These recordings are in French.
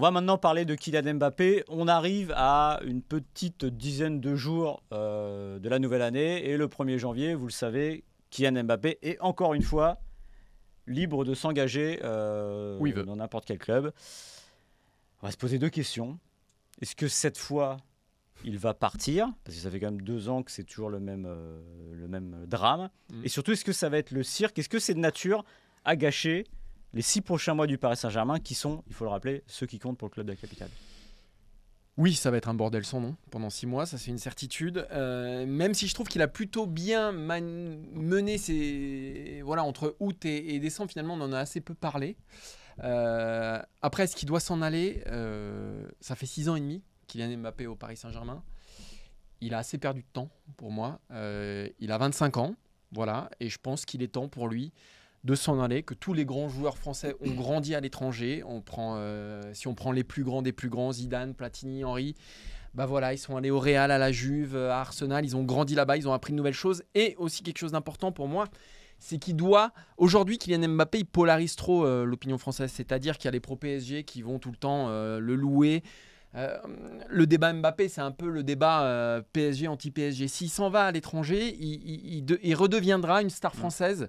On va maintenant parler de Kylian Mbappé. On arrive à une petite dizaine de jours de la nouvelle année. Et le 1er janvier, vous le savez, Kylian Mbappé est encore une fois libre de s'engager dans n'importe quel club. On va se poser 2 questions. Est-ce que cette fois, il va partir? Parce que ça fait quand même 2 ans que c'est toujours le même drame. Et surtout, est-ce que ça va être le cirque? Est-ce que c'est de nature à gâcher les 6 prochains mois du Paris Saint-Germain qui sont, il faut le rappeler, ceux qui comptent pour le club de la capitale? Oui, ça va être un bordel sans nom pendant 6 mois, ça c'est une certitude. Même si je trouve qu'il a plutôt bien mené ses... Voilà, entre août et décembre, finalement, on en a assez peu parlé. Après, est-ce qu'il doit s'en aller? Ça fait 6 ans et demi Kylian Mbappé au Paris Saint-Germain. Il a assez perdu de temps pour moi. Il a 25 ans, voilà, et je pense qu'il est temps pour lui de s'en aller, que tous les grands joueurs français ont grandi à l'étranger. Si on prend les plus grands des plus grands, Zidane, Platini, Henry, bah voilà, ils sont allés au Real, à la Juve, à Arsenal, ils ont grandi là-bas, ils ont appris de nouvelles choses. Et aussi quelque chose d'important pour moi, c'est qu'il doit... Aujourd'hui, Kylian Mbappé, il polarise trop l'opinion française, c'est-à-dire qu'il y a les pro-PSG qui vont tout le temps le louer. Le débat Mbappé, c'est un peu le débat PSG anti-PSG. S'il s'en va à l'étranger, il redeviendra une star française.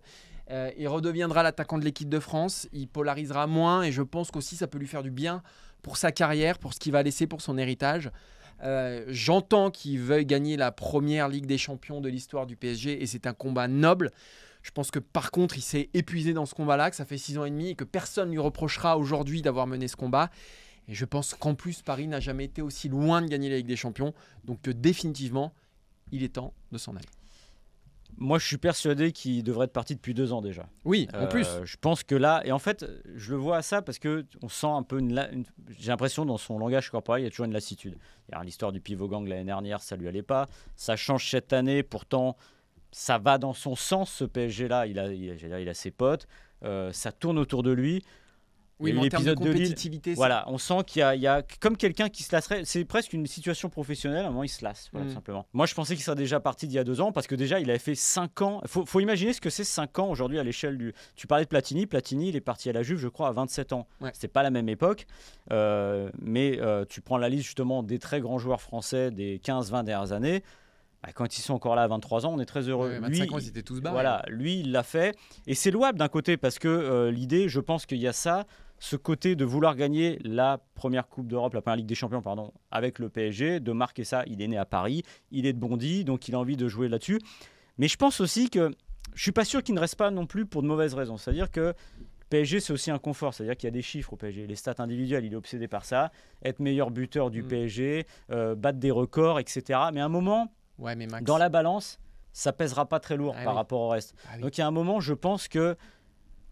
Il redeviendra l'attaquant de l'équipe de France. Il polarisera moins et je pense qu'aussi ça peut lui faire du bien pour sa carrière, pour ce qu'il va laisser pour son héritage. J'entends qu'il veuille gagner la première Ligue des Champions de l'histoire du PSG et c'est un combat noble. Je pense que par contre, il s'est épuisé dans ce combat-là, que ça fait 6 ans et demi et que personne ne lui reprochera aujourd'hui d'avoir mené ce combat. Et je pense qu'en plus, Paris n'a jamais été aussi loin de gagner la Ligue des Champions. Donc définitivement, il est temps de s'en aller. Moi, je suis persuadé qu'il devrait être parti depuis 2 ans déjà. Oui, en plus. Je pense que là, et en fait, je le vois à ça parce que on sent un peu j'ai l'impression dans son langage corporel, il y a toujours une lassitude. Il y a l'histoire du pivot gang l'année dernière, ça lui allait pas. Ça change cette année, pourtant, ça va dans son sens. Ce PSG-là, il a ses potes, ça tourne autour de lui. Oui, mais en termes de compétitivité, voilà, on sent qu'il y a comme quelqu'un qui se lasserait. C'est presque une situation professionnelle. À un moment, il se lasse, voilà, tout simplement. Moi, je pensais qu'il serait déjà parti d'il y a 2 ans parce que déjà, il avait fait 5 ans. Faut imaginer ce que c'est 5 ans aujourd'hui à l'échelle du. Tu parlais de Platini. Platini, il est parti à la Juve, je crois, à 27 ans. Ouais. C'était pas la même époque. Mais tu prends la liste justement des très grands joueurs français des 15-20 dernières années. Quand ils sont encore là à 23 ans, on est très heureux. 25 ans, ils étaient tous barrés. Voilà, lui, il l'a fait. Et c'est louable d'un côté parce que l'idée, je pense qu'il y a ça. Ce côté de vouloir gagner la première Coupe d'Europe, la première Ligue des Champions, avec le PSG, de marquer ça. Il est né à Paris, il est de Bondy, donc il a envie de jouer là-dessus. Mais je pense aussi que je ne suis pas sûr qu'il ne reste pas non plus pour de mauvaises raisons. C'est-à-dire que le PSG, c'est aussi un confort. C'est-à-dire qu'il y a des chiffres au PSG. Les stats individuelles, il est obsédé par ça. Être meilleur buteur du PSG, battre des records, etc. Mais à un moment, dans la balance, ça ne pèsera pas très lourd par rapport au reste. Donc il y a un moment, je pense que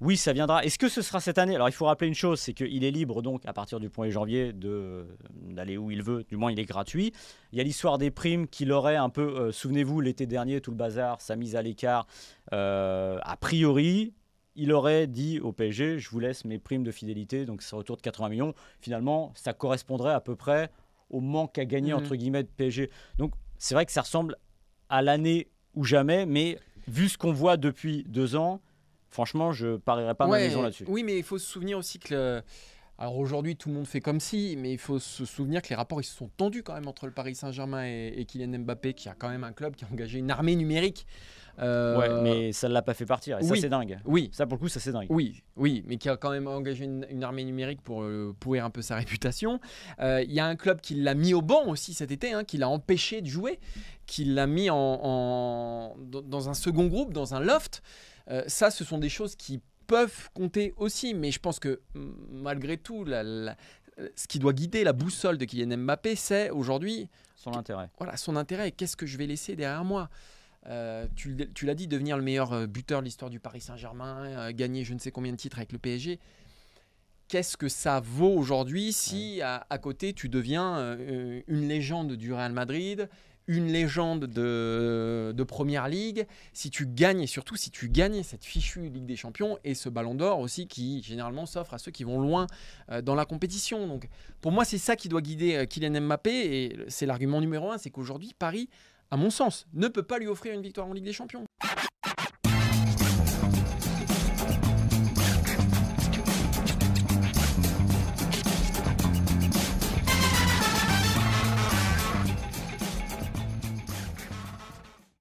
oui, ça viendra. Est-ce que ce sera cette année? Alors, il faut rappeler une chose, c'est qu'il est libre, donc, à partir du 1er janvier, d'aller où il veut. Du moins, il est gratuit. Il y a l'histoire des primes qu'il aurait un peu... souvenez-vous, l'été dernier, tout le bazar, sa mise à l'écart. A priori, il aurait dit au PSG, je vous laisse mes primes de fidélité, donc c'est autour de 80 millions. Finalement, ça correspondrait à peu près au manque à gagner, entre guillemets, de PSG. Donc, c'est vrai que ça ressemble à l'année ou jamais, mais vu ce qu'on voit depuis 2 ans... Franchement, je ne parierais pas ma maison là-dessus. Oui, mais il faut se souvenir aussi que... Alors aujourd'hui, tout le monde fait comme si, mais il faut se souvenir que les rapports ils se sont tendus quand même entre le Paris Saint-Germain et Kylian Mbappé, qui a quand même un club qui a engagé une armée numérique. Ouais, mais ça ne l'a pas fait partir. Et ça, c'est dingue. Oui. Ça, pour le coup, ça, c'est dingue. Oui, mais qui a quand même engagé une armée numérique pour pourrir un peu sa réputation. Il y a un club qui l'a mis au banc aussi cet été, qui l'a empêché de jouer, qui l'a mis dans un second groupe, dans un loft. Ça, ce sont des choses qui peuvent compter aussi, mais je pense que malgré tout, ce qui doit guider la boussole de Kylian Mbappé, c'est aujourd'hui son intérêt. Voilà, son intérêt. Qu'est-ce que je vais laisser derrière moi? Tu l'as dit, devenir le meilleur buteur de l'histoire du Paris Saint-Germain, gagner je ne sais combien de titres avec le PSG. Qu'est-ce que ça vaut aujourd'hui si à côté tu deviens une légende du Real Madrid, une légende de Première Ligue, si tu gagnes, et surtout si tu gagnes cette fichue Ligue des Champions et ce Ballon d'Or aussi qui généralement s'offre à ceux qui vont loin dans la compétition. Donc pour moi, c'est ça qui doit guider Kylian Mbappé et c'est l'argument numéro 1, c'est qu'aujourd'hui, Paris, à mon sens, ne peut pas lui offrir une victoire en Ligue des Champions.